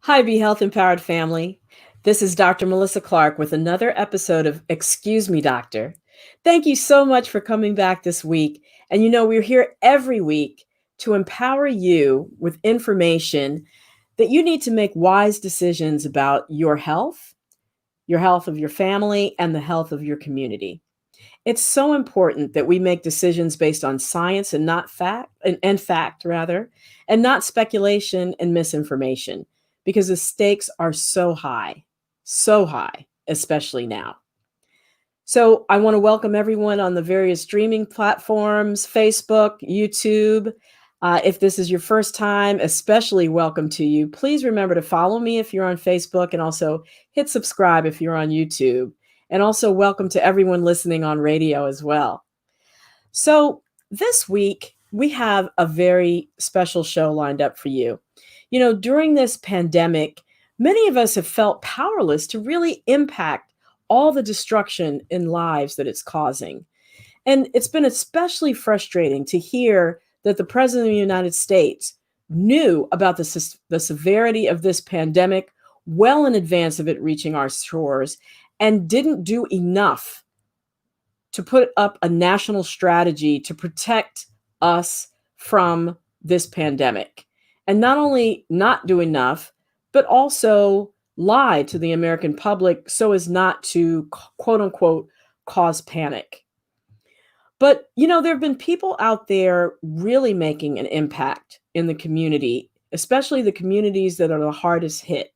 Hi, Be Health Empowered family. This is Dr. Melissa Clarke with another episode of Excuse Me, Doctor. Thank you so much for coming back this week. And we're here every week to empower you with information that you need to make wise decisions about your health of your family, and the health of your community. It's so important that we make decisions based on science and not fact and fact rather, and not speculation and misinformation because the stakes are so high, especially now. So I want to welcome everyone on the various streaming platforms, Facebook, YouTube. If this is your first time, especially welcome to you. Please remember to follow me if you're on Facebook and also hit subscribe if you're on YouTube. And also welcome to everyone listening on radio as well. So this week, we have a very special show lined up for you. During this pandemic, many of us have felt powerless to really impact all the destruction in lives that it's causing. And it's been especially frustrating to hear that the President of the United States knew about the severity of this pandemic well in advance of it reaching our shores and didn't do enough to put up a national strategy to protect us from this pandemic. And not only not do enough, but also lie to the American public so as not to quote unquote cause panic. But, there have been people out there really making an impact in the community, especially the communities that are the hardest hit,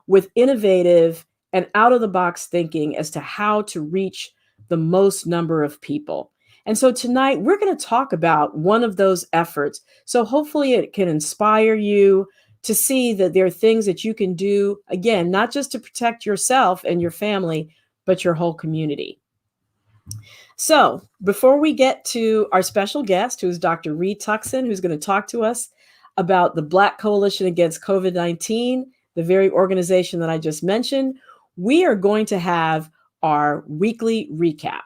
with innovative and out of the box thinking as to how to reach the most number of people. And so tonight we're going to talk about one of those efforts. So hopefully it can inspire you to see that there are things that you can do, again, not just to protect yourself and your family, but your whole community. So before we get to our special guest, who is Dr. Reed Tuckson, who's going to talk to us about the Black Coalition Against COVID-19, the very organization that I just mentioned, we are going to have our weekly recap.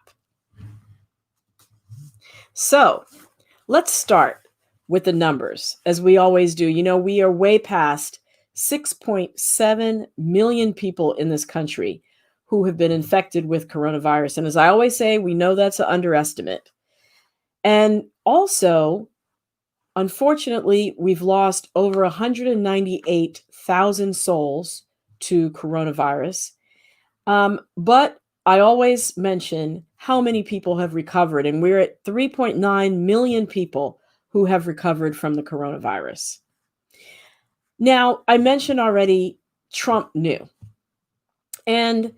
So let's start with the numbers, as we always do. We are way past 6.7 million people in this country who have been infected with coronavirus. And as I always say, we know that's an underestimate. And also, unfortunately, we've lost over 198,000 souls to coronavirus. But I always mention how many people have recovered, and we're at 3.9 million people who have recovered from the coronavirus. Now, I mentioned already Trump knew. And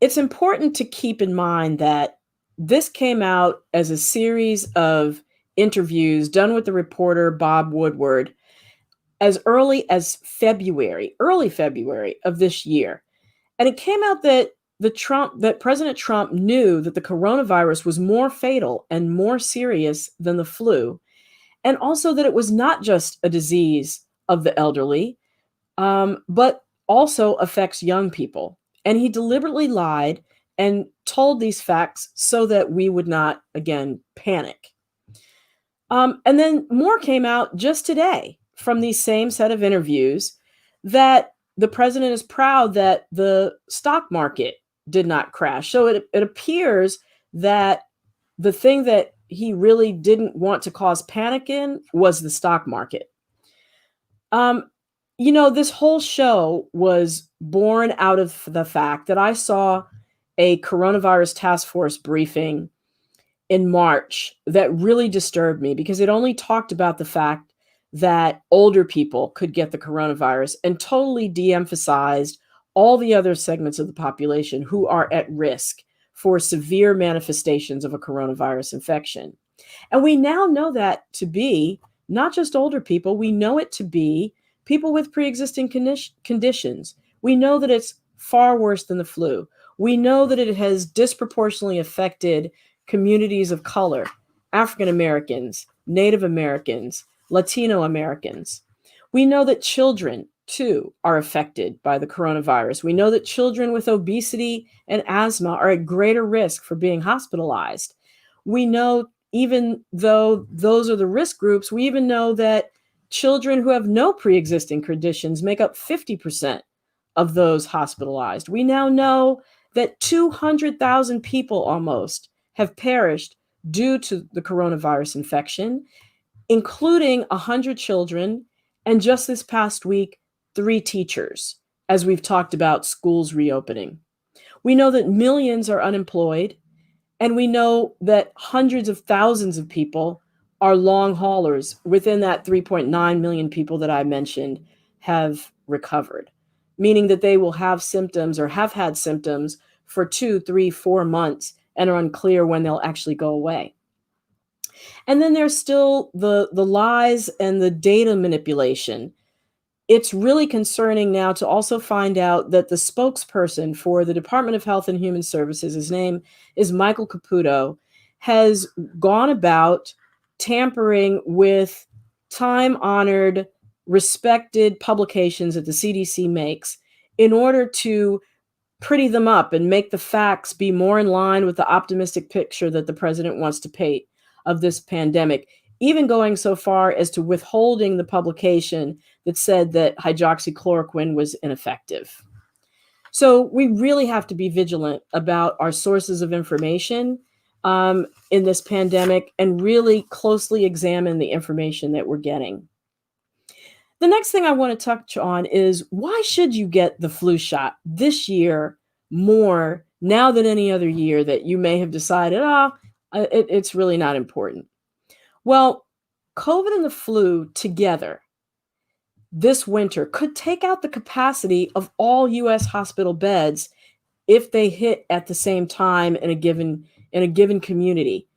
it's important to keep in mind that this came out as a series of interviews done with the reporter Bob Woodward as early as early February of this year. And it came out that President Trump knew that the coronavirus was more fatal and more serious than the flu, and also that it was not just a disease of the elderly, but also affects young people. And he deliberately lied and told these facts so that we would not, again, panic. And then more came out just today from these same set of interviews that the president is proud that the stock market did not crash. So it appears that the thing that he really didn't want to cause panic in was the stock market. This whole show was born out of the fact that I saw a coronavirus task force briefing in March that really disturbed me because it only talked about the fact that older people could get the coronavirus and totally de-emphasized all the other segments of the population who are at risk for severe manifestations of a coronavirus infection. And we now know that to be not just older people, we know it to be people with pre-existing conditions. We know that it's far worse than the flu. We know that it has disproportionately affected communities of color, African Americans, Native Americans, Latino Americans. We know that children, too, are affected by the coronavirus. We know that children with obesity and asthma are at greater risk for being hospitalized. We know, even though those are the risk groups, we even know that Children who have no pre-existing conditions make up 50% of those hospitalized. We now know that 200,000 people almost have perished due to the coronavirus infection, including 100 children, and just this past week, 3 teachers, as we've talked about schools reopening. We know that millions are unemployed, and we know that hundreds of thousands of people are long haulers within that 3.9 million people that I mentioned have recovered, meaning that they will have symptoms or have had symptoms for 2, 3, 4 months and are unclear when they'll actually go away. And then there's still the lies and the data manipulation. It's really concerning now to also find out that the spokesperson for the Department of Health and Human Services, his name is Michael Caputo, has gone about tampering with time-honored, respected publications that the CDC makes in order to pretty them up and make the facts be more in line with the optimistic picture that the president wants to paint of this pandemic, even going so far as to withholding the publication that said that hydroxychloroquine was ineffective. So we really have to be vigilant about our sources of information in this pandemic and really closely examine the information that we're getting. The next thing I want to touch on is, why should you get the flu shot this year more now than any other year that you may have decided, it's really not important? Well, COVID and the flu together this winter could take out the capacity of all U.S. hospital beds if they hit at the same time in a given community.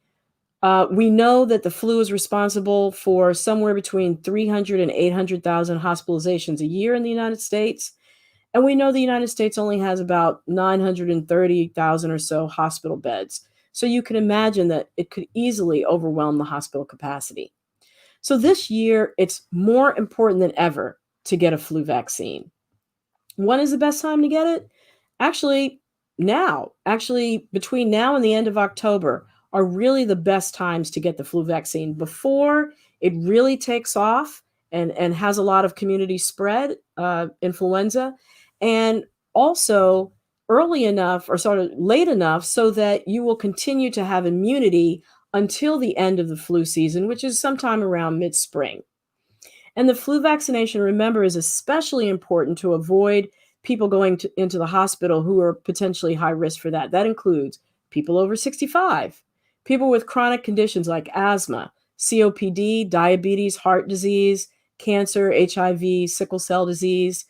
We know that the flu is responsible for somewhere between 300 and 800,000 hospitalizations a year in the United States. And we know the United States only has about 930,000 or so hospital beds. So you can imagine that it could easily overwhelm the hospital capacity. So this year, it's more important than ever to get a flu vaccine. When is the best time to get it? Actually, now. Actually, between now and the end of October are really the best times to get the flu vaccine before it really takes off and has a lot of community spread, influenza, and also early enough or sort of late enough so that you will continue to have immunity until the end of the flu season, which is sometime around mid-spring. And the flu vaccination, remember, is especially important to avoid people going into the hospital who are potentially high risk for that. That includes people over 65, people with chronic conditions like asthma, COPD, diabetes, heart disease, cancer, HIV, sickle cell disease,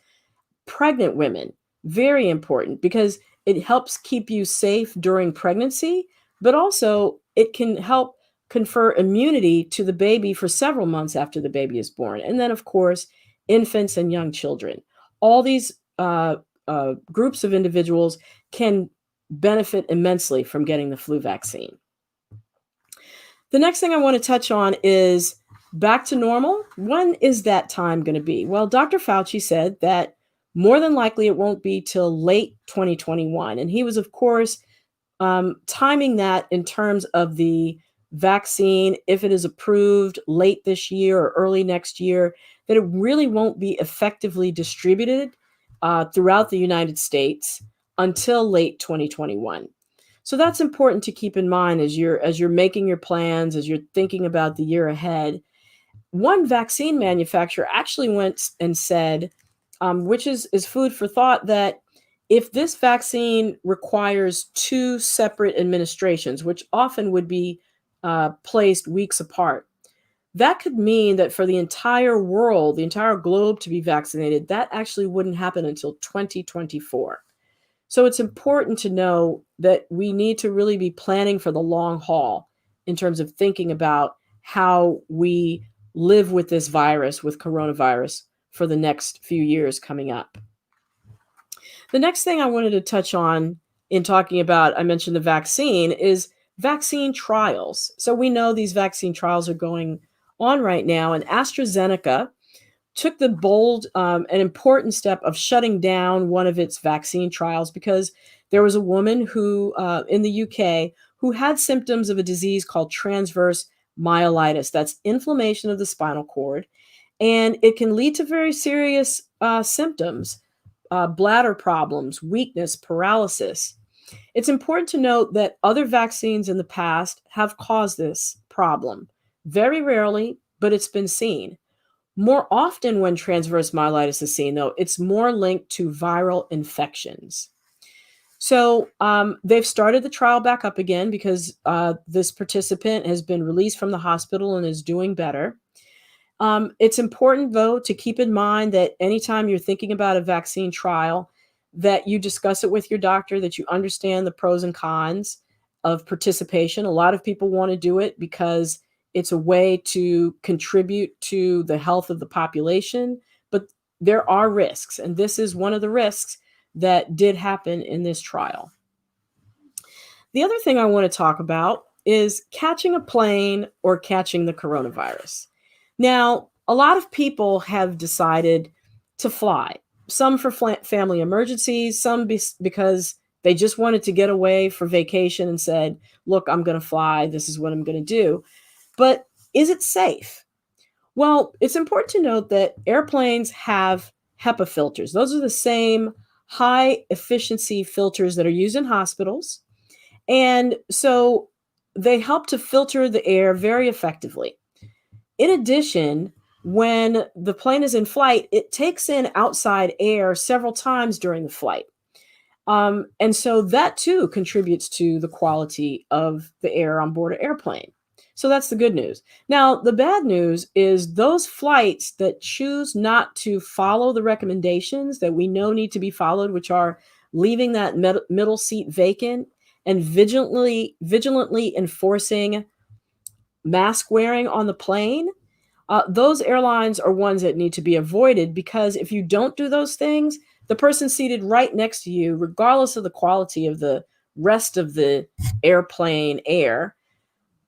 pregnant women. Very important because it helps keep you safe during pregnancy, but also it can help confer immunity to the baby for several months after the baby is born. And then, of course, infants and young children. All these groups of individuals can benefit immensely from getting the flu vaccine. The next thing I want to touch on is back to normal. When is that time going to be? Well, Dr. Fauci said that more than likely it won't be till late 2021. And he was, of course, timing that in terms of the vaccine, if it is approved late this year or early next year, that it really won't be effectively distributed throughout the United States until late 2021. So that's important to keep in mind as you're making your plans, as you're thinking about the year ahead. One vaccine manufacturer actually went and said, which is food for thought, that if this vaccine requires 2 separate administrations, which often would be placed weeks apart, that could mean that for the entire world, the entire globe to be vaccinated, that actually wouldn't happen until 2024. So it's important to know that we need to really be planning for the long haul in terms of thinking about how we live with this virus, with coronavirus, for the next few years coming up. The next thing I wanted to touch on in talking about, I mentioned the vaccine, is vaccine trials. So we know these vaccine trials are going on right now, and AstraZeneca took the bold and important step of shutting down one of its vaccine trials because there was a woman who, in the UK, who had symptoms of a disease called transverse myelitis. That's inflammation of the spinal cord. and it can lead to very serious symptoms, bladder problems, weakness, paralysis. It's important to note that other vaccines in the past have caused this problem. Very rarely, but it's been seen. More often, when transverse myelitis is seen, though, it's more linked to viral infections. So they've started the trial back up again because this participant has been released from the hospital and is doing better. It's important, though, to keep in mind that anytime you're thinking about a vaccine trial, that you discuss it with your doctor, that you understand the pros and cons of participation. A lot of people want to do it because it's a way to contribute to the health of the population, but there are risks, and this is one of the risks that did happen in this trial. The other thing I want to talk about is catching a plane or catching the coronavirus. Now, a lot of people have decided to fly, some for family emergencies, some because they just wanted to get away for vacation and said, look, I'm going to fly. This is what I'm going to do. But is it safe? Well, it's important to note that airplanes have HEPA filters. Those are the same high efficiency filters that are used in hospitals. And so they help to filter the air very effectively. In addition, when the plane is in flight, it takes in outside air several times during the flight. And so that too contributes to the quality of the air on board an airplane. So that's the good news. Now, the bad news is those flights that choose not to follow the recommendations that we know need to be followed, which are leaving that middle seat vacant and vigilantly enforcing mask wearing on the plane. Those airlines are ones that need to be avoided, because if you don't do those things, the person seated right next to you, regardless of the quality of the rest of the airplane air,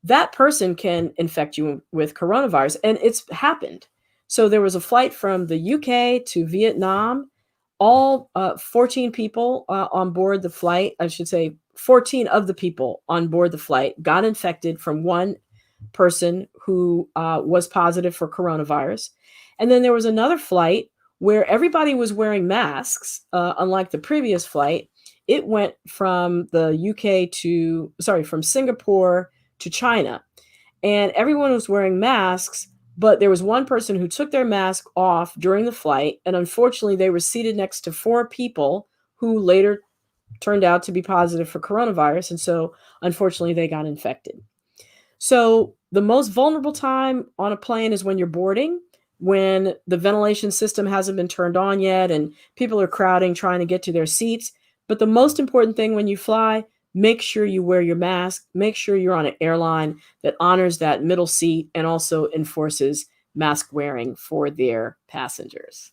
that person can infect you with coronavirus. And it's happened. So there was a flight from the UK to Vietnam. All 14 people on board the flight, I should say 14 of the people on board the flight got infected from one person who was positive for coronavirus. And then there was another flight where everybody was wearing masks, unlike the previous flight. It went from from Singapore to China. And everyone was wearing masks, but there was one person who took their mask off during the flight. And unfortunately, they were seated next to 4 people who later turned out to be positive for coronavirus. And so, unfortunately, they got infected. So the most vulnerable time on a plane is when you're boarding, when the ventilation system hasn't been turned on yet and people are crowding, trying to get to their seats. But the most important thing when you fly, make sure you wear your mask. Make sure you're on an airline that honors that middle seat and also enforces mask wearing for their passengers.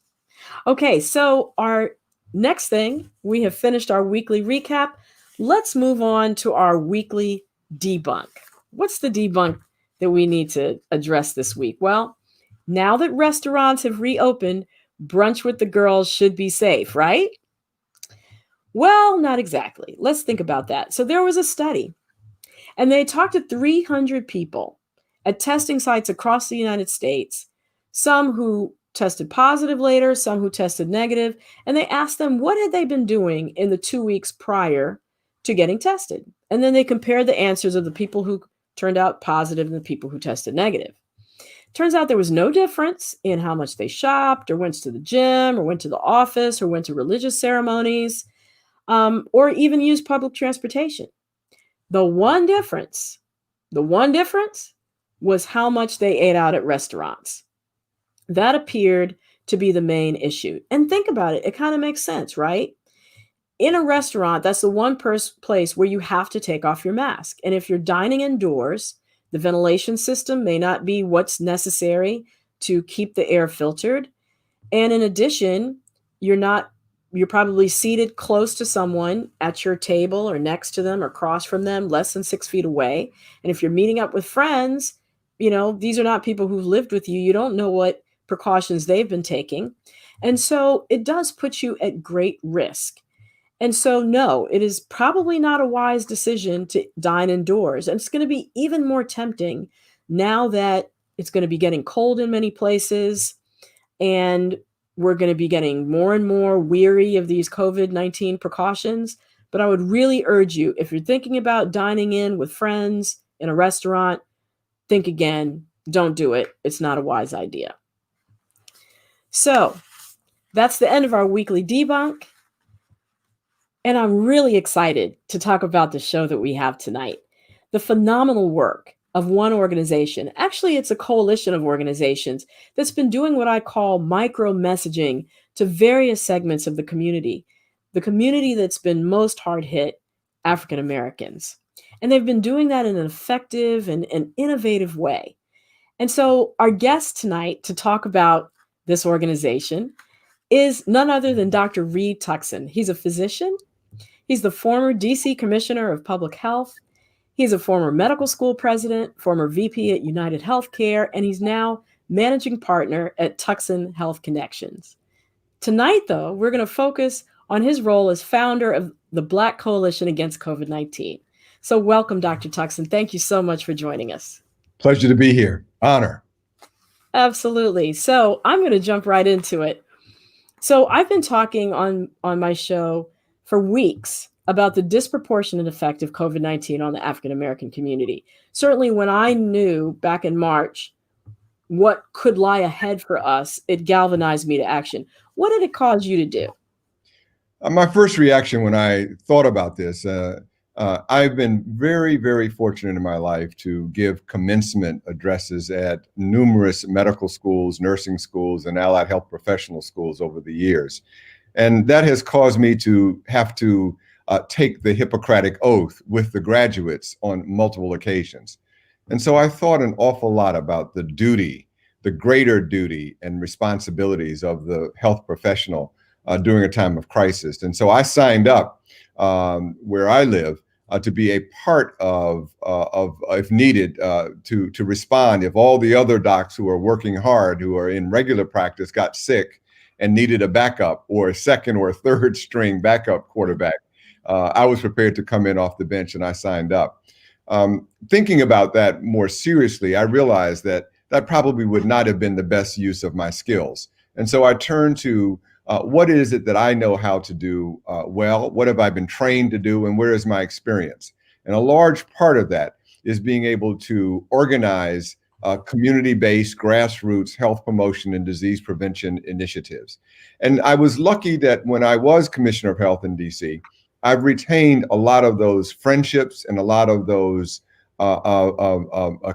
Okay, so our next thing, we have finished our weekly recap. Let's move on to our weekly debunk. What's the debunk that we need to address this week? Well, now that restaurants have reopened, brunch with the girls should be safe, right? Well, not exactly. Let's think about that. So there was a study, and they talked to 300 people at testing sites across the United States, some who tested positive later, some who tested negative, and they asked them what had they been doing in the 2 weeks prior to getting tested. And then they compared the answers of the people who turned out positive and the people who tested negative. Turns out there was no difference in how much they shopped or went to the gym or went to the office or went to religious ceremonies, or even used public transportation. The one difference was how much they ate out at restaurants. That appeared to be the main issue. And think about it. It kind of makes sense, right? In a restaurant, that's the one place where you have to take off your mask. And if you're dining indoors, the ventilation system may not be what's necessary to keep the air filtered. And in addition, you're probably seated close to someone at your table or next to them or across from them, less than 6 feet away. And if you're meeting up with friends, these are not people who've lived with you. You don't know what precautions they've been taking. And so it does put you at great risk. And so, no, it is probably not a wise decision to dine indoors. And it's going to be even more tempting now that it's going to be getting cold in many places. and we're going to be getting more and more weary of these COVID-19 precautions. But I would really urge you, if you're thinking about dining in with friends in a restaurant, think again. Don't do it. It's not a wise idea. So that's the end of our weekly debunk. And I'm really excited to talk about the show that we have tonight. The phenomenal work of one organization. Actually, it's a coalition of organizations that's been doing what I call micro messaging to various segments of the community that's been most hard hit, African Americans. And they've been doing that in an effective and innovative way. And so, our guest tonight to talk about this organization is none other than Dr. Reed Tuckson. He's a physician. He's the former DC Commissioner of Public Health. He's a former medical school president, former VP at United Healthcare, and he's now managing partner at Tuckson Health Connections. Tonight, though, we're going to focus on his role as founder of the Black Coalition Against COVID-19. So welcome, Dr. Tuckson. Thank you so much for joining us. Pleasure to be here. Honor. Absolutely. So I'm going to jump right into it. So I've been talking on my show for weeks about the disproportionate effect of COVID-19 on the African American community. Certainly when I knew back in March what could lie ahead for us, it galvanized me to action. What did it cause you to do? My first reaction when I thought about this, I've been very, very fortunate in my life to give commencement addresses at numerous medical schools, nursing schools, and allied health professional schools over the years. And that has caused me to have to take the Hippocratic Oath with the graduates on multiple occasions. And so I thought an awful lot about the duty, the greater duty and responsibilities of the health professional during a time of crisis. And so I signed up where I live to be a part of if needed, to respond if all the other docs who are working hard, who are in regular practice, got sick and needed a backup or a second or third string backup quarterback. I was prepared to come in off the bench, and I signed up. Thinking about that more seriously, I realized that that probably would not have been the best use of my skills. And so I turned to what is it that I know how to do well? What have I been trained to do? And where is my experience? And a large part of that is being able to organize community-based grassroots health promotion and disease prevention initiatives. And I was lucky that when I was Commissioner of Health in DC, I've retained a lot of those friendships and a lot of those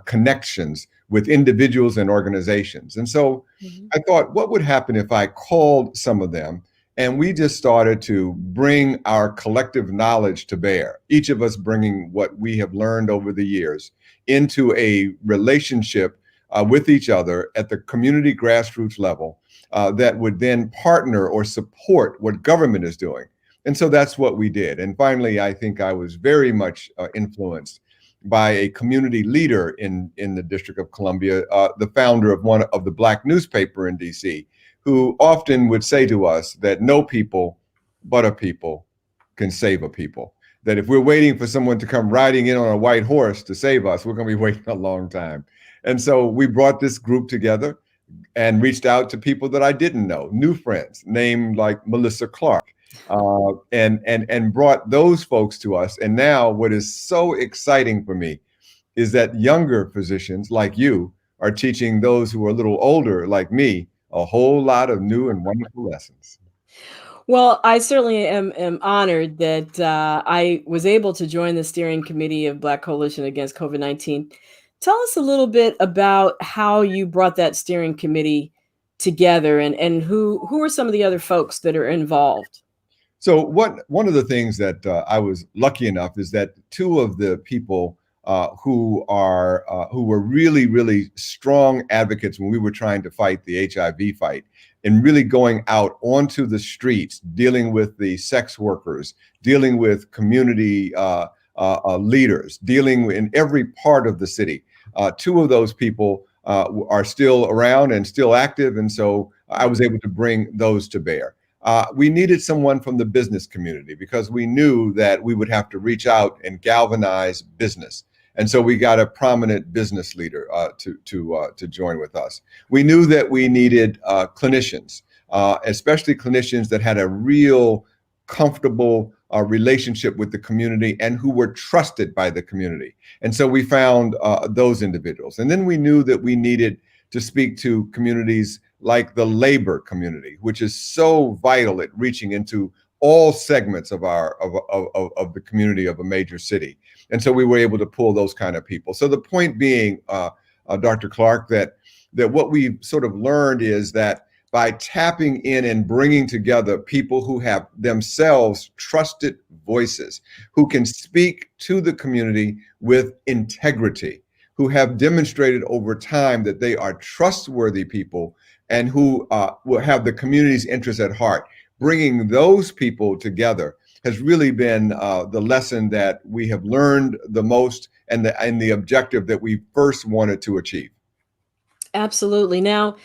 connections with individuals and organizations. And so I thought, what would happen if I called some of them and we just started to bring our collective knowledge to bear, each of us bringing what we have learned over the years into a relationship with each other at the community grassroots level that would then partner or support what government is doing. And so that's what we did. And finally, I think I was very much influenced by a community leader in the District of Columbia, the founder of one of the Black newspaper in DC, who often would say to us that no people but a people can save a people. That if we're waiting for someone to come riding in on a white horse to save us, we're going to be waiting a long time. And so we brought this group together and reached out to people that I didn't know, new friends, named like Melissa Clarke, and brought those folks to us. And now what is so exciting for me is that younger physicians like you are teaching those who are a little older like me a whole lot of new and wonderful lessons. Well, I certainly am honored that I was able to join the steering committee of Black Coalition Against COVID-19. Tell us a little bit about how you brought that steering committee together and who are some of the other folks that are involved? So one of the things that I was lucky enough is that two of the people who were really, really strong advocates when we were trying to fight the HIV fight and really going out onto the streets, dealing with the sex workers, dealing with community leaders, dealing in every part of the city. Two of those people are still around and still active. And so I was able to bring those to bear. We needed someone from the business community because we knew that we would have to reach out and galvanize business. And so we got a prominent business leader to join with us. We knew that we needed clinicians, especially clinicians that had a real comfortable relationship with the community and who were trusted by the community. And so we found those individuals. And then we knew that we needed to speak to communities like the labor community, which is so vital at reaching into all segments of the community of a major city. And so we were able to pull those kind of people. So the point being, Dr. Clarke, that what we sort of learned is that by tapping in and bringing together people who have themselves trusted voices, who can speak to the community with integrity, who have demonstrated over time that they are trustworthy people and who will have the community's interests at heart. Bringing those people together has really been the lesson that we have learned the most, and the objective that we first wanted to achieve. Absolutely. Now,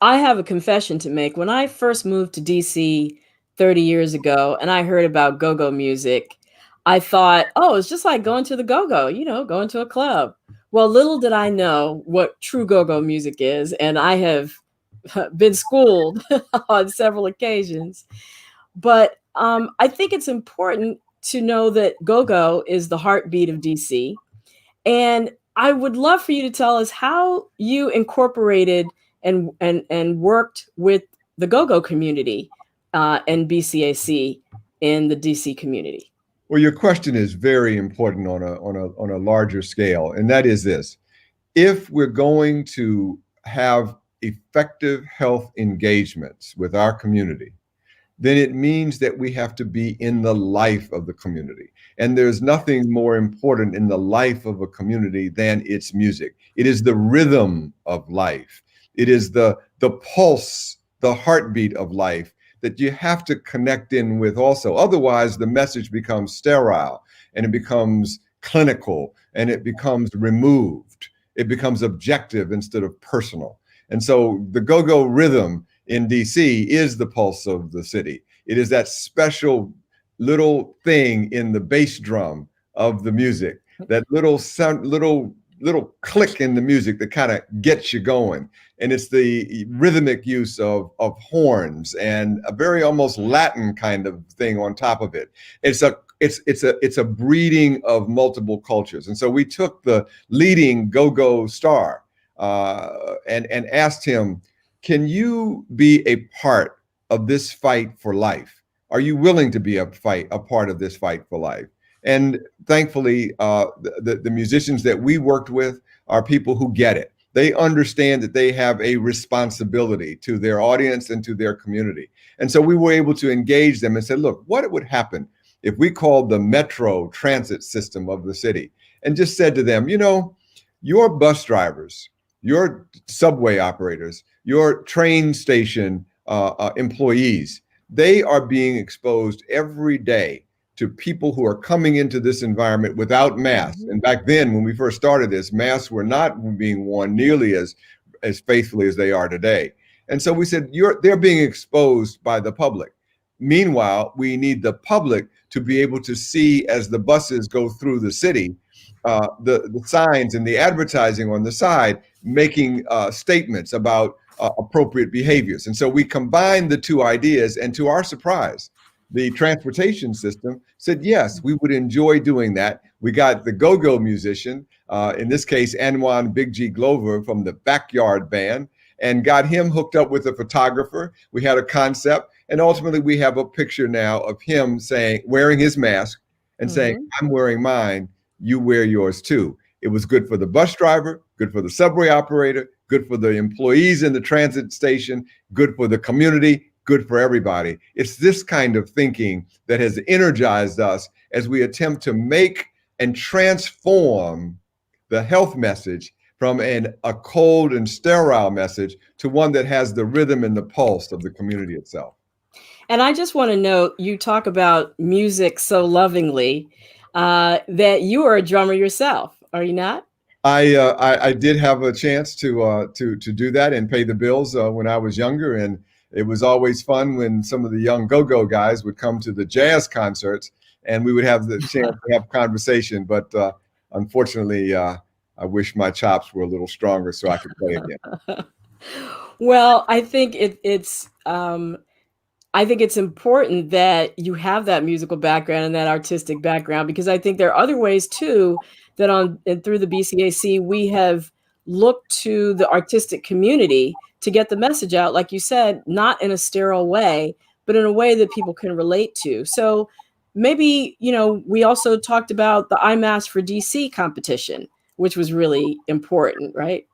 I have a confession to make. When I first moved to DC 30 years ago and I heard about go-go music, I thought, oh, it's just like going to the go-go, going to a club. Well, little did I know what true go-go music is, and I have been schooled on several occasions. But I think it's important to know that go-go is the heartbeat of DC. And I would love for you to tell us how you incorporated and worked with the go-go community and BCAC in the DC community. Well, your question is very important on a larger scale, and that is this: if we're going to have effective health engagements with our community, then it means that we have to be in the life of the community. And there's nothing more important in the life of a community than its music. It is the rhythm of life. It is the pulse, the heartbeat of life that you have to connect in with also. Otherwise, the message becomes sterile and it becomes clinical and it becomes removed. It becomes objective instead of personal. And so the go-go rhythm in DC is the pulse of the city. It is that special little thing in the bass drum of the music, that little sound, little click in the music that kind of gets you going. And it's the rhythmic use of horns and a very almost Latin kind of thing on top of it. It's a breeding of multiple cultures. And so we took the leading go-go star and asked him, can you be a part of this fight for life? Are you willing to be a part of this fight for life? And thankfully, the musicians that we worked with are people who get it. They understand that they have a responsibility to their audience and to their community. And so we were able to engage them and say, look, what would happen if we called the metro transit system of the city and just said to them, your bus drivers, your subway operators, your train station employees, they are being exposed every day to people who are coming into this environment without masks. And back then, when we first started this, masks were not being worn nearly as faithfully as they are today. And so we said, they're being exposed by the public. Meanwhile, we need the public to be able to see, as the buses go through the city, the signs and the advertising on the side making statements about appropriate behaviors. And so we combined the two ideas, and to our surprise, the transportation system said, yes, we would enjoy doing that. We got the go-go musician, in this case, Anwan Big G Glover from the Backyard Band, and got him hooked up with a photographer. We had a concept, and ultimately we have a picture now of him wearing his mask and saying, I'm wearing mine, you wear yours too. It was good for the bus driver, good for the subway operator, good for the employees in the transit station, good for the community, good for everybody. It's this kind of thinking that has energized us as we attempt to make and transform the health message from a cold and sterile message to one that has the rhythm and the pulse of the community itself. And I just want to note, you talk about music so lovingly, that you are a drummer yourself, are you not? I did have a chance to do that and pay the bills when I was younger, and it was always fun when some of the young go-go guys would come to the jazz concerts, and we would have the chance to have conversation. But unfortunately, I wish my chops were a little stronger so I could play again. Well, I think it's important that you have that musical background and that artistic background, because I think there are other ways too that on and through the BCAC we have looked to the artistic community to get the message out, like you said, not in a sterile way, but in a way that people can relate to. So maybe, we also talked about the IMAS for DC competition, which was really important, right?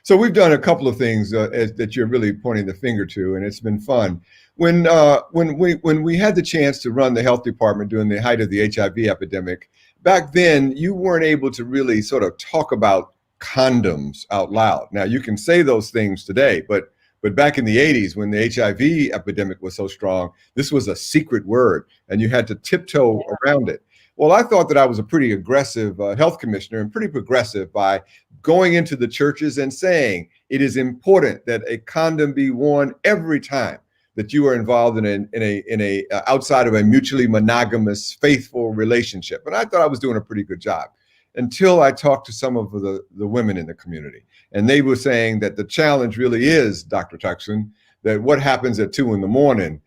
So we've done a couple of things that you're really pointing the finger to, and it's been fun. When we had the chance to run the health department during the height of the HIV epidemic, back then you weren't able to really sort of talk about condoms out loud. Now you can say those things today, but back in the 80s when the HIV epidemic was so strong, this was a secret word, and you had to tiptoe around it. Well, I thought that I was a pretty aggressive health commissioner and pretty progressive by going into the churches and saying it is important that a condom be worn every time that you are involved in a outside of a mutually monogamous, faithful relationship. And I thought I was doing a pretty good job until I talked to some of the women in the community. And they were saying that the challenge really is, Dr. Tuckson, that what happens at 2 a.m.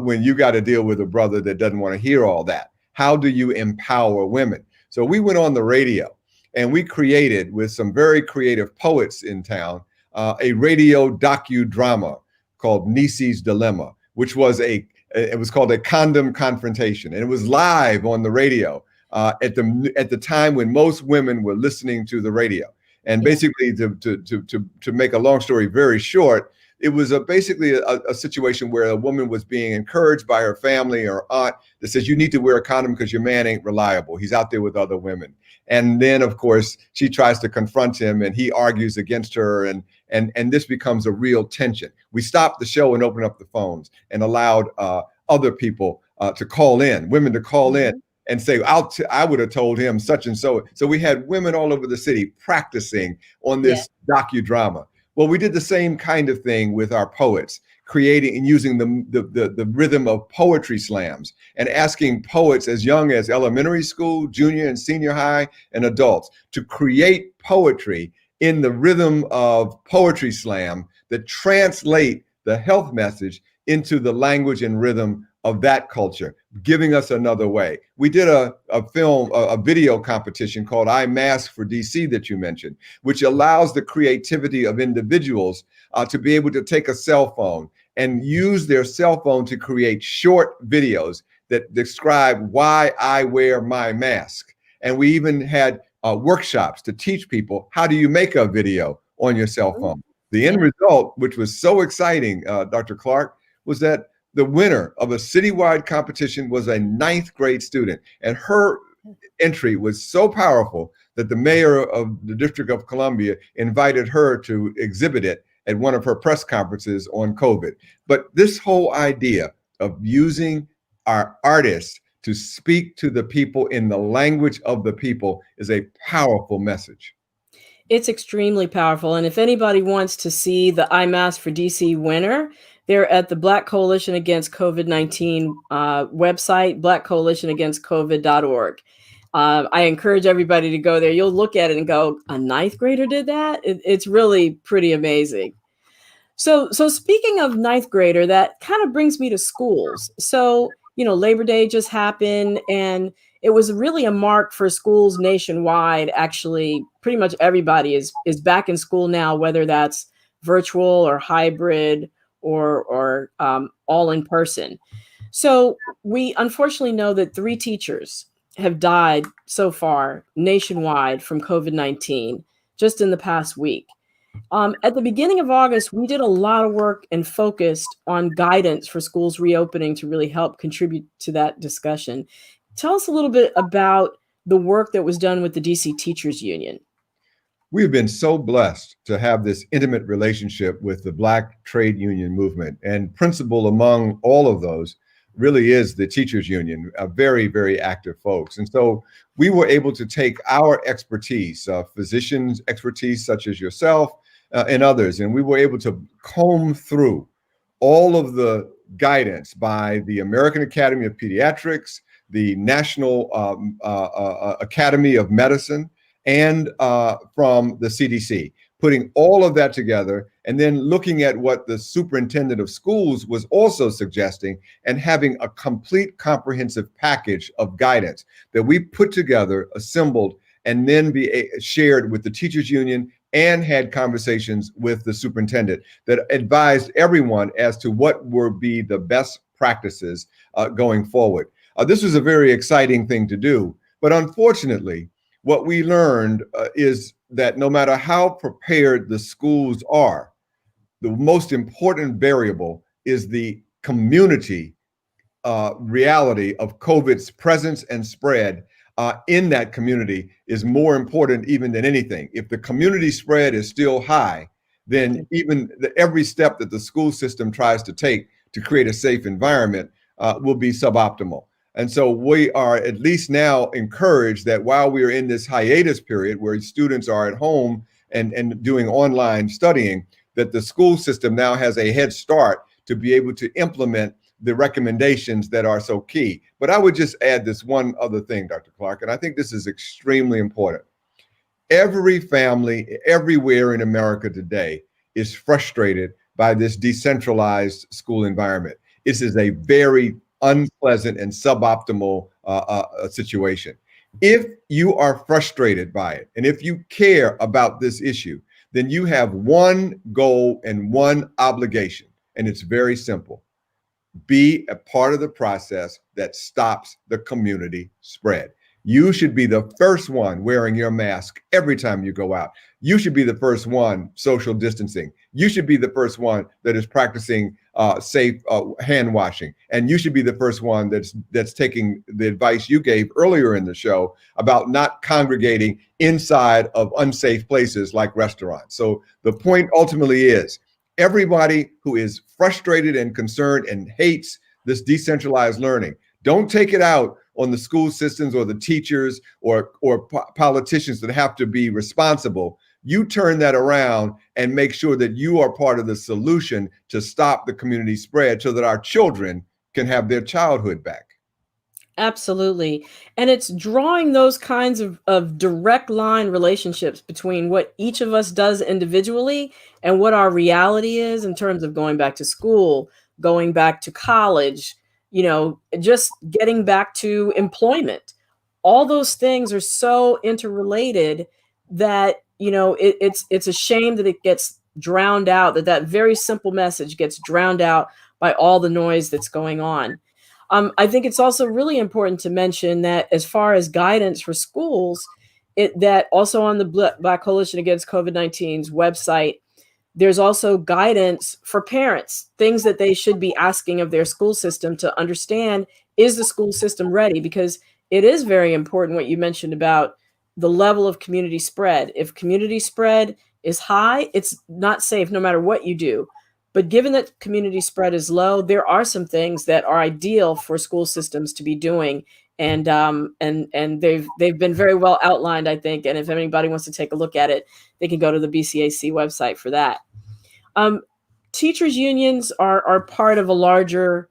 When you got to deal with a brother that doesn't want to hear all that? How do you empower women? So we went on the radio and we created, with some very creative poets in town, a radio docudrama called Nisi's Dilemma, which was it was called a condom confrontation. And it was live on the radio at the time when most women were listening to the radio. And basically, to make a long story very short, it was basically a situation where a woman was being encouraged by her family or aunt that says, you need to wear a condom because your man ain't reliable. He's out there with other women. And then, of course, she tries to confront him and he argues against her. And this becomes a real tension. We stopped the show and opened up the phones and allowed other people to call in, women to call in and say, I would have told him such and so. So we had women all over the city practicing on this docudrama. Well, we did the same kind of thing with our poets, creating and using the rhythm of poetry slams and asking poets as young as elementary school, junior and senior high, and adults to create poetry in the rhythm of poetry slam that translate the health message into the language and rhythm of that culture, giving us another way. We did a video competition called I Mask for DC that you mentioned, which allows the creativity of individuals to be able to take a cell phone and use their cell phone to create short videos that describe why I wear my mask. And we even had workshops to teach people, how do you make a video on your cell phone? The end result, which was so exciting, Dr. Clarke, was that the winner of a citywide competition was a 9th grade student. And her entry was so powerful that the mayor of the District of Columbia invited her to exhibit it at one of her press conferences on COVID. But this whole idea of using our artists to speak to the people in the language of the people is a powerful message. It's extremely powerful. And if anybody wants to see the IMAS for DC winner, they're at the Black Coalition Against COVID-19 website, blackcoalitionagainstcovid.org. I encourage everybody to go there. You'll look at it and go, a 9th grader did that? It's really pretty amazing. So speaking of 9th grader, that kind of brings me to schools. So, Labor Day just happened, and it was really a mark for schools nationwide. Actually, pretty much everybody is back in school now, whether that's virtual or hybrid or all in person. So we unfortunately know that 3 teachers have died so far nationwide from COVID-19 just in the past week. At the beginning of August, we did a lot of work and focused on guidance for schools reopening to really help contribute to that discussion. Tell us a little bit about the work that was done with the DC Teachers Union. We've been so blessed to have this intimate relationship with the Black trade union movement, and principal among all of those really is the Teachers Union, very, very active folks. And so we were able to take our expertise, physicians' expertise such as yourself and others, and we were able to comb through all of the guidance by the American Academy of Pediatrics, the National Academy of Medicine, and from the CDC, putting all of that together and then looking at what the superintendent of schools was also suggesting and having a complete comprehensive package of guidance that we put together, assembled, and then be shared with the teachers union and had conversations with the superintendent that advised everyone as to what would be the best practices going forward. This was a very exciting thing to do, but unfortunately, what we learned is that no matter how prepared the schools are, the most important variable is the community reality of COVID's presence and spread in that community is more important even than anything. If the community spread is still high, then even every step that the school system tries to take to create a safe environment will be suboptimal. And so we are at least now encouraged that while we are in this hiatus period where students are at home and doing online studying, that the school system now has a head start to be able to implement the recommendations that are so key. But I would just add this one other thing, Dr. Clarke, and I think this is extremely important. Every family everywhere in America today is frustrated by this decentralized school environment. This is a very unpleasant and suboptimal situation. If you are frustrated by it, and if you care about this issue, then you have one goal and one obligation, and it's very simple. Be a part of the process that stops the community spread. You should be the first one wearing your mask every time you go out. You should be the first one social distancing. You should be the first one that is practicing safe hand washing. And you should be the first one that's taking the advice you gave earlier in the show about not congregating inside of unsafe places like restaurants. So the point ultimately is, everybody who is frustrated and concerned and hates this decentralized learning, don't take it out on the school systems or the teachers or politicians that have to be responsible. You turn that around and make sure that you are part of the solution to stop the community spread so that our children can have their childhood back. Absolutely. And it's drawing those kinds of direct line relationships between what each of us does individually and what our reality is in terms of going back to school, going back to college, just getting back to employment. All those things are so interrelated that, it's a shame that it gets drowned out, that very simple message gets drowned out by all the noise that's going on. I think it's also really important to mention that as far as guidance for schools, that also on the Black Coalition Against COVID-19's website, there's also guidance for parents, things that they should be asking of their school system to understand, is the school system ready? Because it is very important what you mentioned about the level of community spread. If community spread is high, it's not safe no matter what you do. But given that community spread is low, there are some things that are ideal for school systems to be doing, and they've been very well outlined, I think. And if anybody wants to take a look at it, they can go to the BCAC website for that. Teachers unions are part of a larger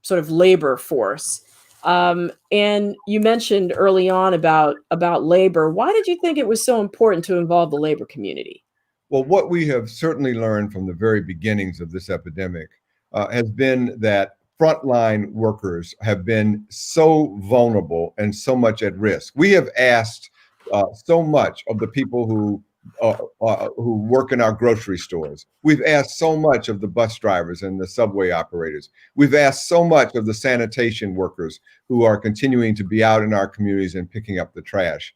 sort of labor force, and you mentioned early on about labor. Why did you think it was so important to involve the labor community? Well, what we have certainly learned from the very beginnings of this epidemic has been that frontline workers have been so vulnerable and so much at risk. We have asked so much of the people who work in our grocery stores. We've asked so much of the bus drivers and the subway operators. We've asked so much of the sanitation workers who are continuing to be out in our communities and picking up the trash.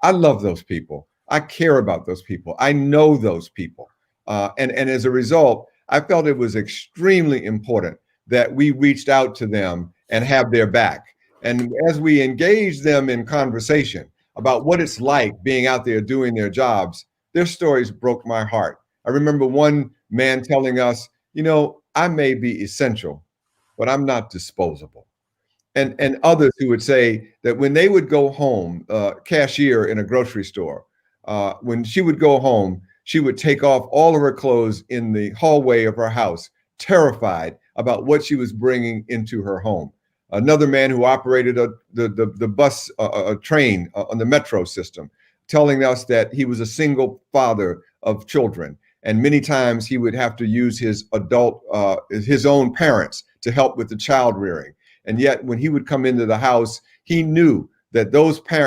I love those people. I care about those people. I know those people. And as a result, I felt it was extremely important that we reached out to them and have their back. And as we engaged them in conversation about what it's like being out there doing their jobs, their stories broke my heart. I remember one man telling us, I may be essential, but I'm not disposable. And others who would say that when they would go home, cashier in a grocery store, when she would go home, she would take off all of her clothes in the hallway of her house, terrified about what she was bringing into her home. Another man who operated the bus, train on the metro system, telling us that he was a single father of children. And many times he would have to use his own parents to help with the child rearing. And yet when he would come into the house, he knew that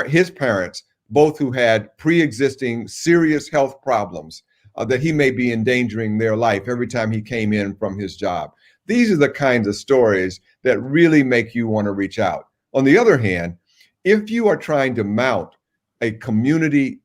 his parents, both who had pre-existing serious health problems, that he may be endangering their life every time he came in from his job. These are the kinds of stories that really make you want to reach out. On the other hand, if you are trying to mount a community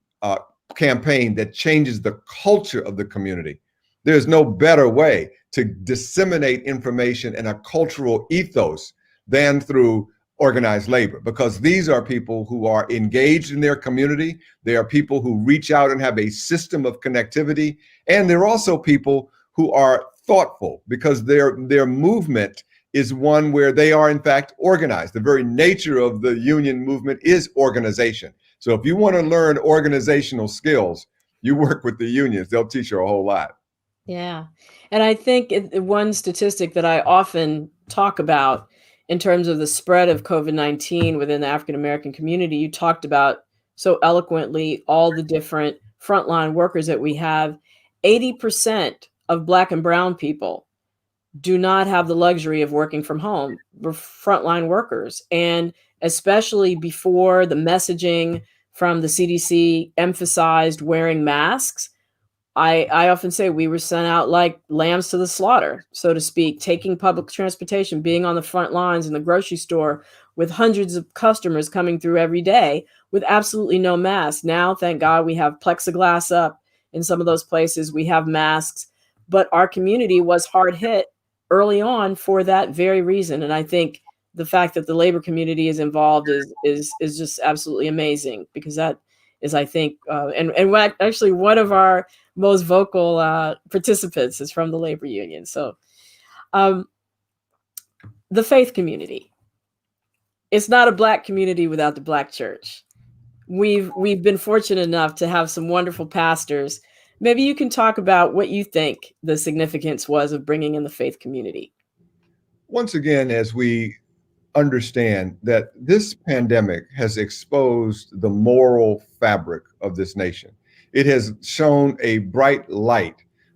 campaign that changes the culture of the community, there's no better way to disseminate information and a cultural ethos than through organized labor, because these are people who are engaged in their community. They are people who reach out and have a system of connectivity. And they're also people who are thoughtful, because their movement is one where they are in fact organized. The very nature of the union movement is organization. So if you want to learn organizational skills, you work with the unions. They'll teach you a whole lot. Yeah. And I think one statistic that I often talk about in terms of the spread of COVID-19 within the African American community, you talked about so eloquently all the different frontline workers that we have. 80% of Black and brown people do not have the luxury of working from home. We're frontline workers. And especially before the messaging from the CDC emphasized wearing masks, I often say we were sent out like lambs to the slaughter, so to speak, taking public transportation, being on the front lines in the grocery store with hundreds of customers coming through every day with absolutely no mask. Now, thank God, we have plexiglass up in some of those places. We have masks, but our community was hard hit early on for that very reason. And I think the fact that the labor community is involved is just absolutely amazing, because that is, I think, and what actually one of our most vocal participants is from the labor union. So the faith community, it's not a Black community without the Black church. We've been fortunate enough to have some wonderful pastors. Maybe you can talk about what you think the significance was of bringing in the faith community. Once again, as we understand that this pandemic has exposed the moral fabric of this nation, it has shown a bright light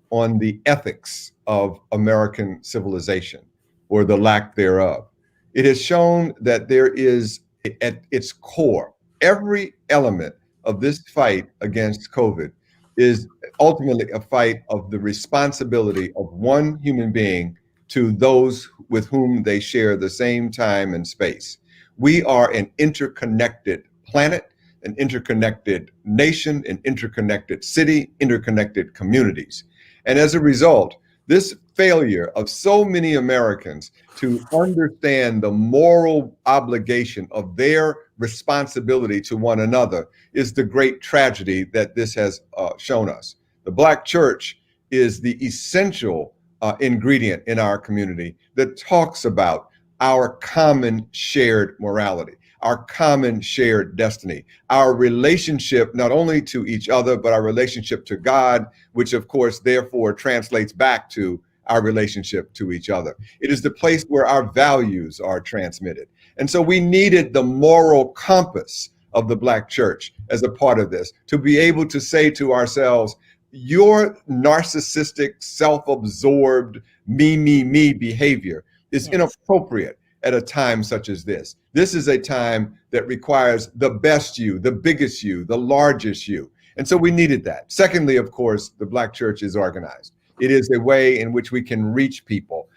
on the ethics of American civilization, or the lack thereof. It has shown that there is, at its core, every element of this fight against COVID is ultimately a fight of the responsibility of one human being to those with whom they share the same time and space. We are an interconnected planet, an interconnected nation, an interconnected city, interconnected communities. And as a result, this failure of so many Americans to understand the moral obligation of their responsibility to one another is the great tragedy that this has shown us. The Black church is the essential ingredient in our community that talks about our common shared morality, our common shared destiny, our relationship not only to each other, but our relationship to God, which of course therefore translates back to our relationship to each other. It is the place where our values are transmitted. And so we needed the moral compass of the Black church as a part of this, to be able to say to ourselves, your narcissistic, self-absorbed, me behavior is inappropriate at a time such as this. This is a time that requires the best you, the biggest you, the largest you. And so we needed that. Secondly, of course, the Black church is organized. It is a way in which we can reach people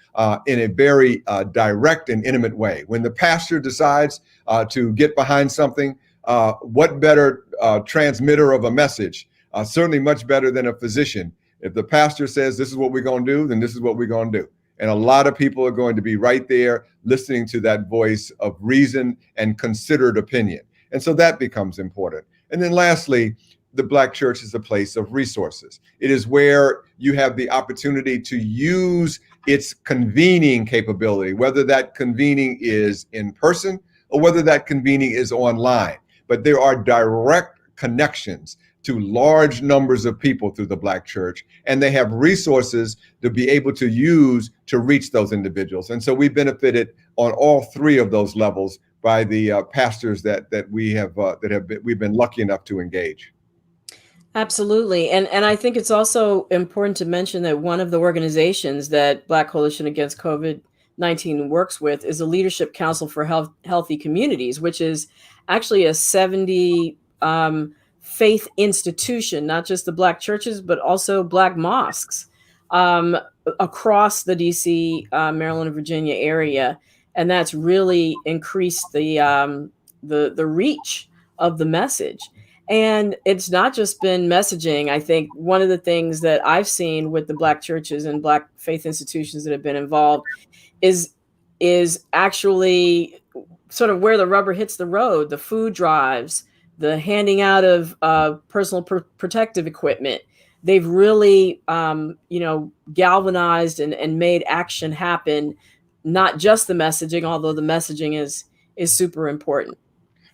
in a very direct and intimate way. When the pastor decides to get behind something, what better transmitter of a message? Certainly much better than a physician. If the pastor says this is what we're going to do, then this is what we're going to do. And a lot of people are going to be right there listening to that voice of reason and considered opinion. And so that becomes important. And then lastly, the Black church is a place of resources. It is where you have the opportunity to use its convening capability, whether that convening is in person or whether that convening is online. But there are direct connections to large numbers of people through the Black church, and they have resources to be able to use to reach those individuals. And so we benefited on all three of those levels by the pastors that we've been lucky enough to engage. Absolutely. And I think it's also important to mention that one of the organizations that Black Coalition Against COVID-19 works with is the Leadership Council for Healthy Communities, which is actually a 70 faith institution, not just the Black churches, but also Black mosques um, across the DC, Maryland, and Virginia area. And that's really increased the reach of the message. And it's not just been messaging. I think one of the things that I've seen with the Black churches and Black faith institutions that have been involved is actually sort of where the rubber hits the road, the food drives, the handing out of personal protective equipment. They've really, galvanized and made action happen, not just the messaging, although the messaging is super important.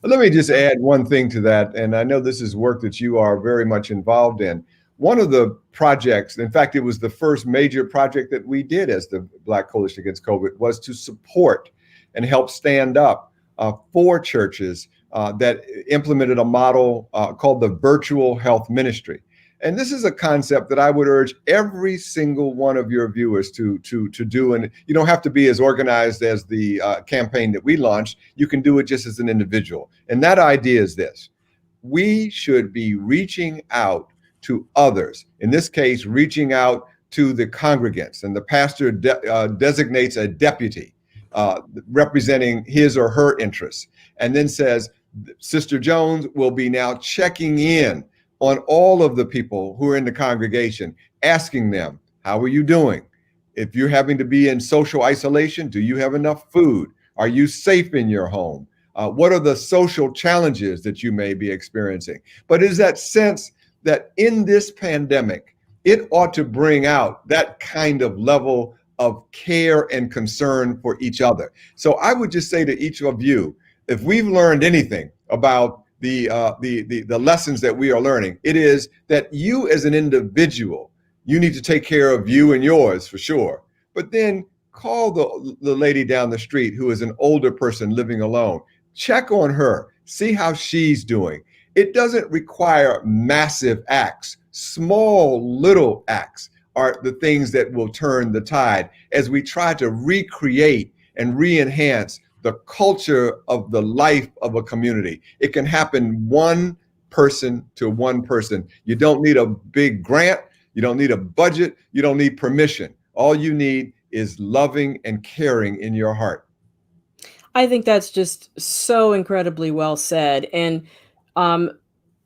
Let me just add one thing to that, and I know this is work that you are very much involved in. One of the projects, in fact, it was the first major project that we did as the Black Coalition Against COVID, was to support and help stand up 4 churches that implemented a model called the virtual health ministry. And this is a concept that I would urge every single one of your viewers to do. And you don't have to be as organized as the campaign that we launched. You can do it just as an individual. And that idea is this: we should be reaching out to others. In this case, reaching out to the congregants, and the pastor designates a deputy representing his or her interests, and then says, Sister Jones will be now checking in on all of the people who are in the congregation, asking them, how are you doing? If you're having to be in social isolation, do you have enough food? Are you safe in your home? What are the social challenges that you may be experiencing? But it is that sense that in this pandemic, it ought to bring out that kind of level of care and concern for each other. So I would just say to each of you, if we've learned anything about the lessons that we are learning, it is that you as an individual, you need to take care of you and yours for sure. But then call the lady down the street who is an older person living alone. Check on her, see how she's doing. It doesn't require massive acts. Small little acts are the things that will turn the tide as we try to recreate and re-enhance the culture of the life of a community. It can happen one person to one person. You don't need a big grant. You don't need a budget. You don't need permission. All you need is loving and caring in your heart. I think that's just so incredibly well said. And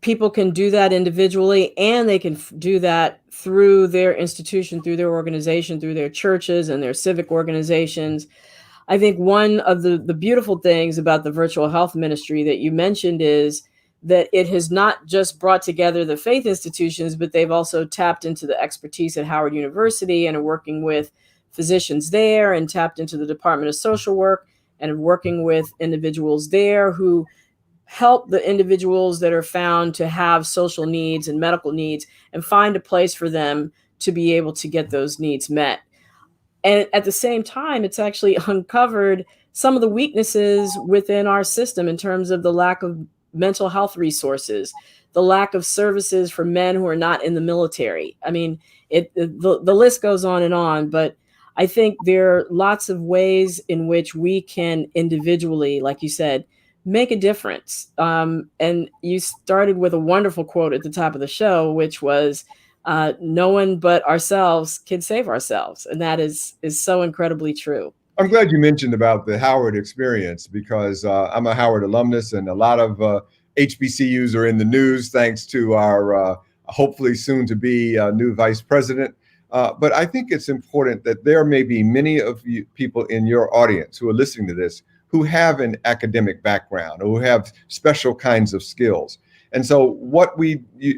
people can do that individually, and they can do that through their institution, through their organization, through their churches and their civic organizations. I think one of the beautiful things about the virtual health ministry that you mentioned is that it has not just brought together the faith institutions, but they've also tapped into the expertise at Howard University and are working with physicians there, and tapped into the Department of Social Work and working with individuals there who help the individuals that are found to have social needs and medical needs and find a place for them to be able to get those needs met. And at the same time, it's actually uncovered some of the weaknesses within our system in terms of the lack of mental health resources, the lack of services for men who are not in the military. I mean, the list goes on, but I think there are lots of ways in which we can individually, like you said, make a difference. And you started with a wonderful quote at the top of the show, which was, no one but ourselves can save ourselves. And that is so incredibly true. I'm glad you mentioned about the Howard experience, because I'm a Howard alumnus, and a lot of HBCUs are in the news thanks to our hopefully soon to be new vice president. But I think it's important that there may be many of you people in your audience who are listening to this who have an academic background, or who have special kinds of skills. And so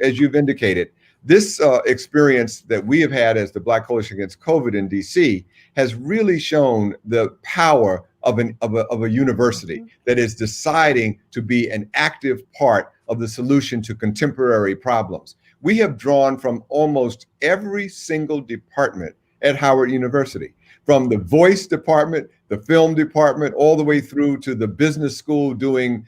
as you've indicated, this experience that we have had as the Black Coalition Against COVID in DC has really shown the power of a university that is deciding to be an active part of the solution to contemporary problems. We have drawn from almost every single department at Howard University. from the voice department, the film department, all the way through to the business school doing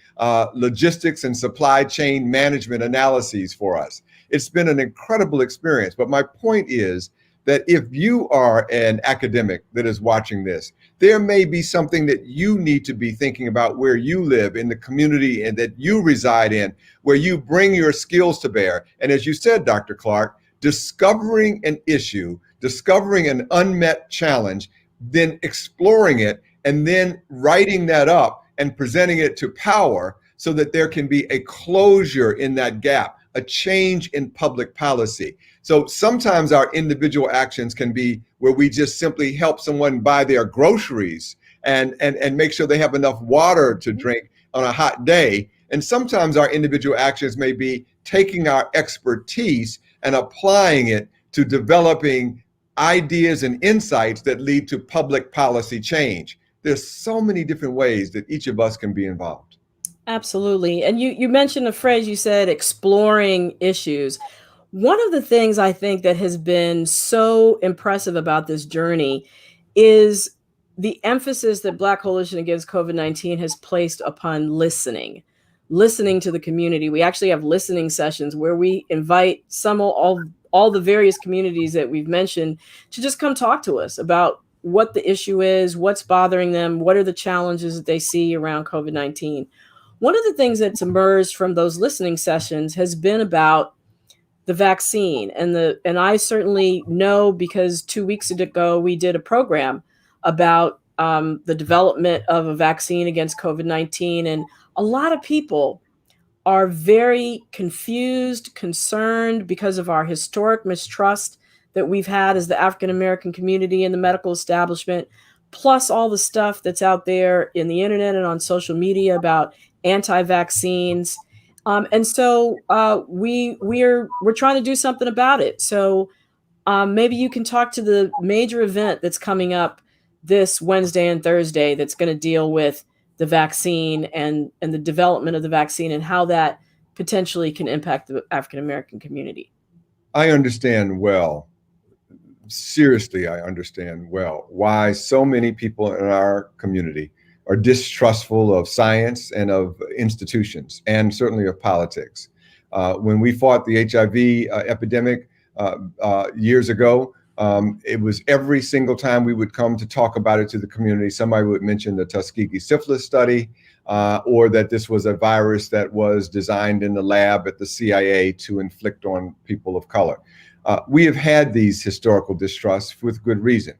logistics and supply chain management analyses for us. It's been an incredible experience. But my point is that if you are an academic that is watching this, there may be something that you need to be thinking about where you live in the community and that you reside in, where you bring your skills to bear. And as you said, Dr. Clarke, discovering an issue, discovering an unmet challenge, then exploring it, and then writing that up and presenting it to power so that there can be a closure in that gap, a change in public policy. So sometimes our individual actions can be where we just simply help someone buy their groceries and make sure they have enough water to drink on a hot day. And sometimes our individual actions may be taking our expertise and applying it to developing ideas and insights that lead to public policy change. There's so many different ways that each of us can be involved. Absolutely. And you mentioned a phrase, you said exploring issues. One of the things I think that has been so impressive about this journey is the emphasis that Black Coalition Against COVID-19 has placed upon listening to the community. We actually have listening sessions where we invite all the various communities that we've mentioned to just come talk to us about what the issue is, what's bothering them, what are the challenges that they see around COVID-19. One of the things that's emerged from those listening sessions has been about the vaccine. And I certainly know, because 2 weeks ago we did a program about the development of a vaccine against COVID-19. And a lot of people are very confused, concerned because of our historic mistrust that we've had as the African American community in the medical establishment, plus all the stuff that's out there in the internet and on social media about anti-vaccines. And so we're trying to do something about it. So maybe you can talk to the major event that's coming up this Wednesday and Thursday that's going to deal with the vaccine and the development of the vaccine and how that potentially can impact the African American community. I understand well. Seriously, I understand well why so many people in our community are distrustful of science and of institutions, and certainly of politics. When we fought the HIV epidemic years ago, it was every single time we would come to talk about it to the community, somebody would mention the Tuskegee syphilis study, or that this was a virus that was designed in the lab at the CIA to inflict on people of color. We have had these historical distrusts with good reason.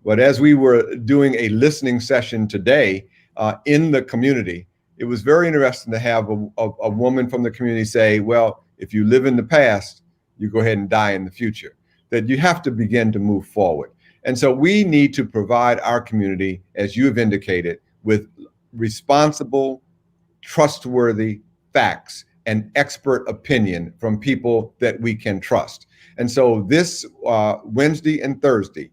But as we were doing a listening session today in the community, it was very interesting to have a woman from the community say, well, if you live in the past, you go ahead and die in the future, that you have to begin to move forward. And so we need to provide our community, as you have indicated, with responsible, trustworthy facts and expert opinion from people that we can trust. And so this Wednesday and Thursday,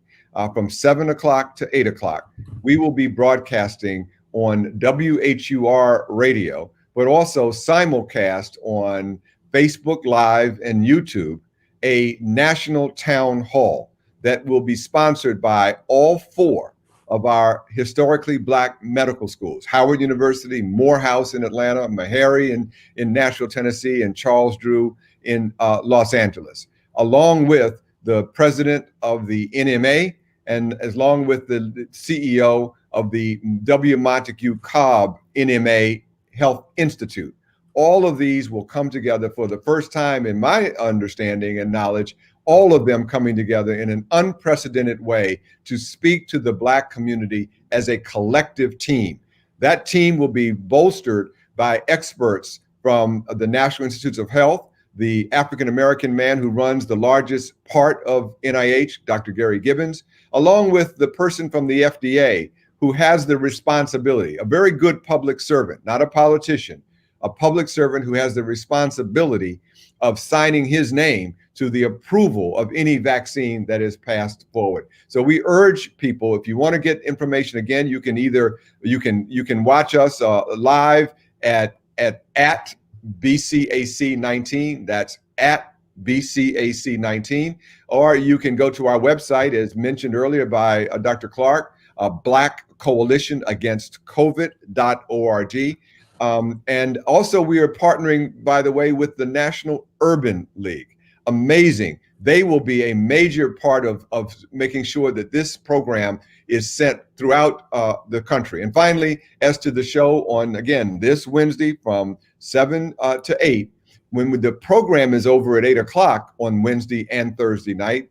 from 7 o'clock to 8 o'clock, we will be broadcasting on WHUR radio, but also simulcast on Facebook Live and YouTube, a national town hall that will be sponsored by all four of our historically Black medical schools: Howard University, Morehouse in Atlanta, Meharry in Nashville, Tennessee, and Charles Drew in Los Angeles, along with the president of the NMA and along with the CEO of the W. Montague Cobb NMA Health Institute. All of these will come together for the first time, in my understanding and knowledge, all of them coming together in an unprecedented way to speak to the Black community as a collective team. That team will be bolstered by experts from the National Institutes of Health, the African American man who runs the largest part of NIH, Dr. Gary Gibbons, along with the person from the FDA who has the responsibility, a very good public servant, not a politician, a public servant who has the responsibility of signing his name to the approval of any vaccine that is passed forward. So we urge people, if you want to get information, again, you can watch us live at BCAC19. That's at BCAC19, or you can go to our website, as mentioned earlier by Dr. Clarke, Black Coalition Against COVID.org. And also we are partnering, by the way, with the National Urban League. Amazing. They will be a major part of making sure that this program is sent throughout the country. And finally, as to the show on, again, this Wednesday from 7 to 8, when the program is over at 8 o'clock on Wednesday and Thursday night,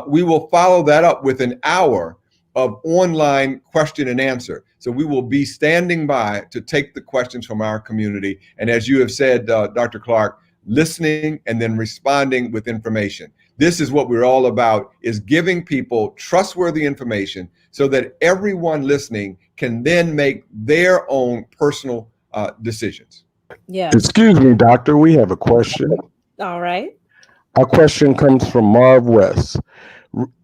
we will follow that up with an hour of online question and answer. So we will be standing by to take the questions from our community. And as you have said, Dr. Clarke, listening and then responding with information. This is what we're all about, is giving people trustworthy information so that everyone listening can then make their own personal decisions. Yeah. Excuse me, doctor, we have a question. All right. Our question comes from Marv West,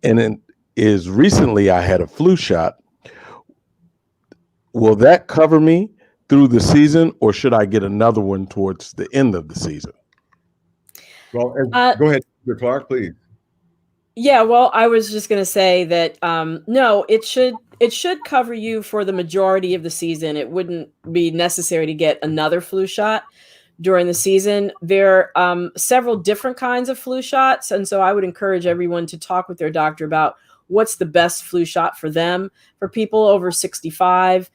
and it is, recently I had a flu shot. Will that cover me through the season, or should I get another one towards the end of the season? Well, go ahead, Mr. Clarke, please. Yeah, well, I was just going to say that no, it should cover you for the majority of the season. It wouldn't be necessary to get another flu shot during the season. There are several different kinds of flu shots, and so I would encourage everyone to talk with their doctor about what's the best flu shot for them. For people over 65,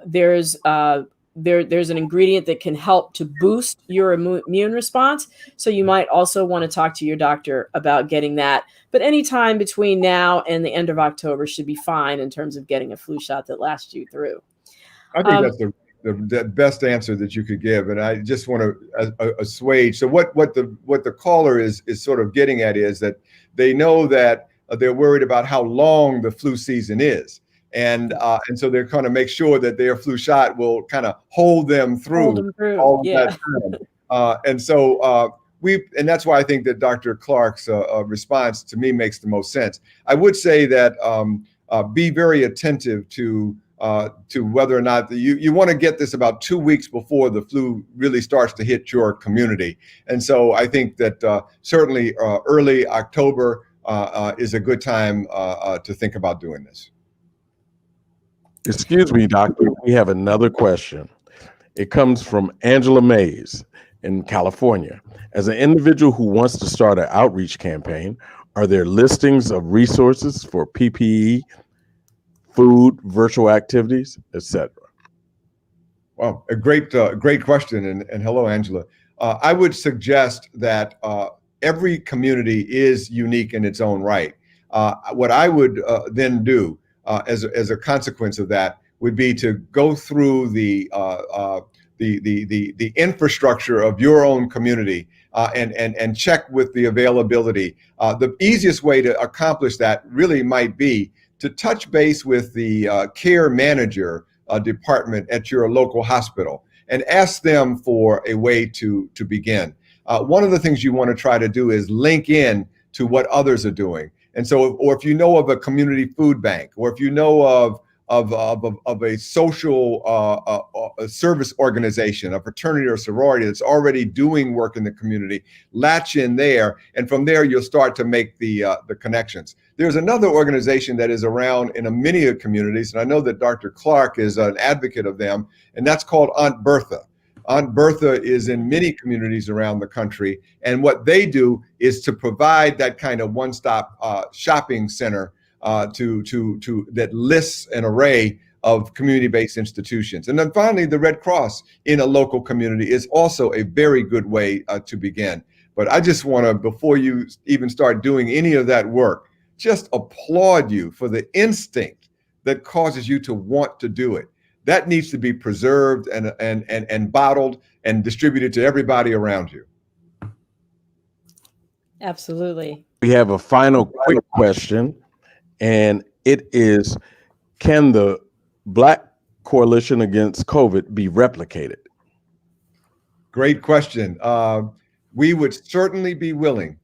there's an ingredient that can help to boost your immune response. So you might also want to talk to your doctor about getting that. But anytime between now and the end of October should be fine in terms of getting a flu shot that lasts you through. I think that's the best answer that you could give. And I just want to assuage. So what the caller is sort of getting at is that they know that they're worried about how long the flu season is. And so they're going to make sure that their flu shot will kind of hold them through all of that time. And that's why I think that Dr. Clarke's response to me makes the most sense. I would say that be very attentive to whether or not you want to get this about 2 weeks before the flu really starts to hit your community. And so I think that certainly early October is a good time to think about doing this. Excuse me, doctor, we have another question. It comes from Angela Mays in California. As an individual who wants to start an outreach campaign, are there listings of resources for PPE, food, virtual activities, etc.? Well, a great question. And hello, Angela. I would suggest that every community is unique in its own right. What I would then do as a consequence of that would be to go through the infrastructure of your own community and check with the availability. The easiest way to accomplish that really might be to touch base with the care manager department at your local hospital and ask them for a way to begin. One of the things you want to try to do is link in to what others are doing. And so, or if you know of a community food bank, or if you know of a social a service organization, a fraternity or sorority that's already doing work in the community, latch in there, and from there you'll start to make the connections. There's another organization that is around in many communities, and I know that Dr. Clarke is an advocate of them, and that's called Aunt Bertha. Aunt Bertha is in many communities around the country, and what they do is to provide that kind of one-stop shopping center that lists an array of community-based institutions. And then finally, the Red Cross in a local community is also a very good way to begin. But I just want to, before you even start doing any of that work, just applaud you for the instinct that causes you to want to do it. That needs to be preserved and bottled and distributed to everybody around you. Absolutely. We have a final quick question, and it is, can the Black Coalition Against COVID be replicated? Great question. We would certainly be willing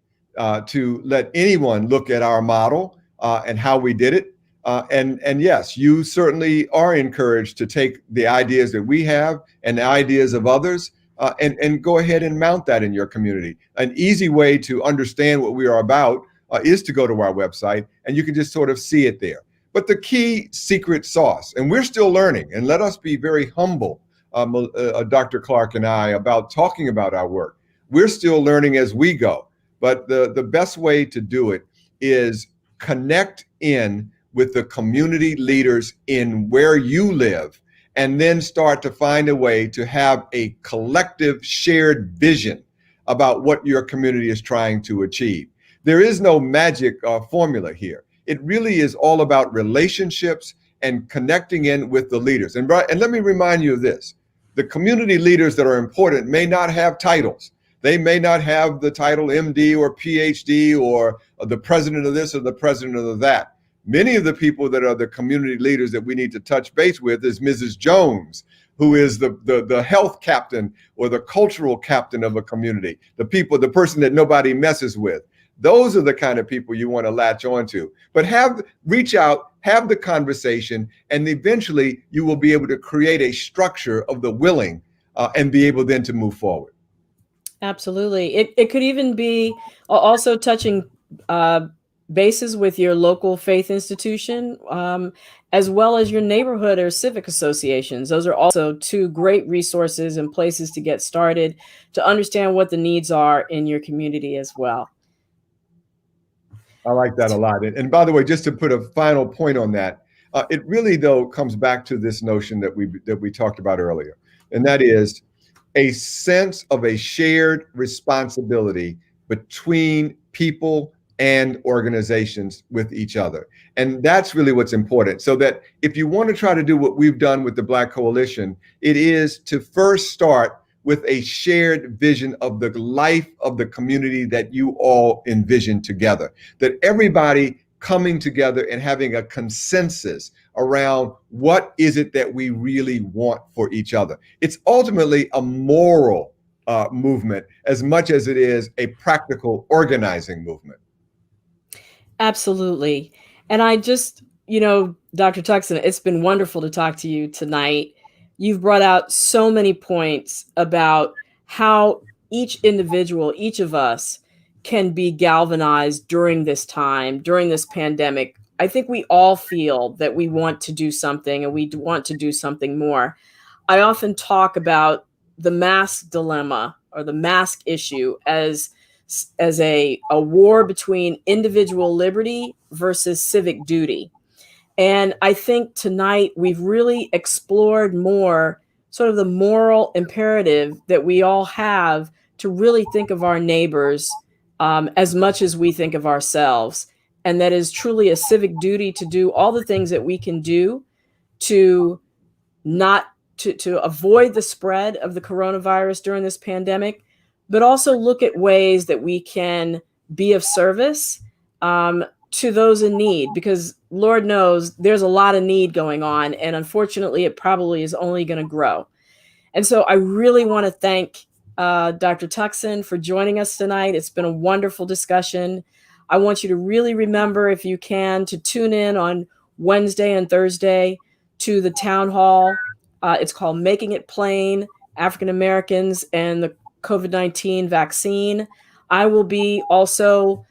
to let anyone look at our model and how we did it. And yes, you certainly are encouraged to take the ideas that we have and the ideas of others and go ahead and mount that in your community. An easy way to understand what we are about is to go to our website, and you can just sort of see it there. But the key secret sauce, and we're still learning, and let us be very humble, Dr. Clarke and I, about talking about our work. We're still learning as we go. But the best way to do it is connect in with the community leaders in where you live, and then start to find a way to have a collective shared vision about what your community is trying to achieve. There is no magic formula here. It really is all about relationships and connecting in with the leaders. And let me remind you of this. The community leaders that are important may not have titles. They may not have the title MD or PhD or the president of this or the president of that. Many of the people that are the community leaders that we need to touch base with is Mrs. Jones, who is the health captain or the cultural captain of a community, the person that nobody messes with. Those are the kind of people you want to latch onto. But reach out, have the conversation, and eventually you will be able to create a structure of the willing and be able then to move forward. Absolutely. It could even be also touching bases with your local faith institution, as well as your neighborhood or civic associations. Those are also two great resources and places to get started to understand what the needs are in your community as well. I like that a lot. And by the way, just to put a final point on that, it really, though, comes back to this notion that we talked about earlier, and that is a sense of a shared responsibility between people and organizations with each other. And that's really what's important. So that if you want to try to do what we've done with the Black Coalition, it is to first start with a shared vision of the life of the community that you all envision together, that everybody coming together and having a consensus around what is it that we really want for each other. It's ultimately a moral movement as much as it is a practical organizing movement. Absolutely. And I just, Dr. Tuckson, it's been wonderful to talk to you tonight. You've brought out so many points about how each individual, each of us, can be galvanized during this time, during this pandemic. I think we all feel that we want to do something and we want to do something more. I often talk about the mask dilemma or the mask issue as a war between individual liberty versus civic duty. And I think tonight we've really explored more sort of the moral imperative that we all have to really think of our neighbors as much as we think of ourselves. And that is truly a civic duty to do all the things that we can do to avoid the spread of the coronavirus during this pandemic, but also look at ways that we can be of service to those in need, because Lord knows there's a lot of need going on. And unfortunately, it probably is only going to grow. And so I really want to thank Dr. Tuckson for joining us tonight. It's been a wonderful discussion. I want you to really remember, if you can, to tune in on Wednesday and Thursday to the town hall. It's called Making It Plain, African Americans and the COVID-19 Vaccine. I will be also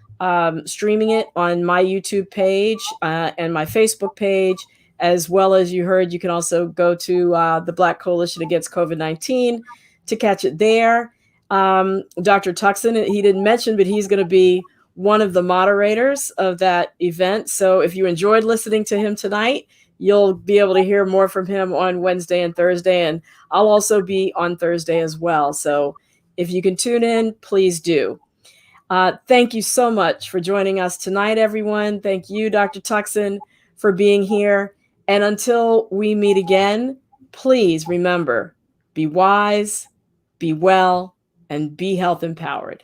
streaming it on my YouTube page and my Facebook page, as well as you heard, you can also go to the Black Coalition Against COVID-19 to catch it there. Dr. Tuckson, he didn't mention, but he's going to be one of the moderators of that event. So if you enjoyed listening to him tonight, you'll be able to hear more from him on Wednesday and Thursday, and I'll also be on Thursday as well. So if you can tune in, please do. Thank you so much for joining us tonight, everyone. Thank you, Dr. Tuckson, for being here. And until we meet again, please remember, be wise, be well, and be health empowered.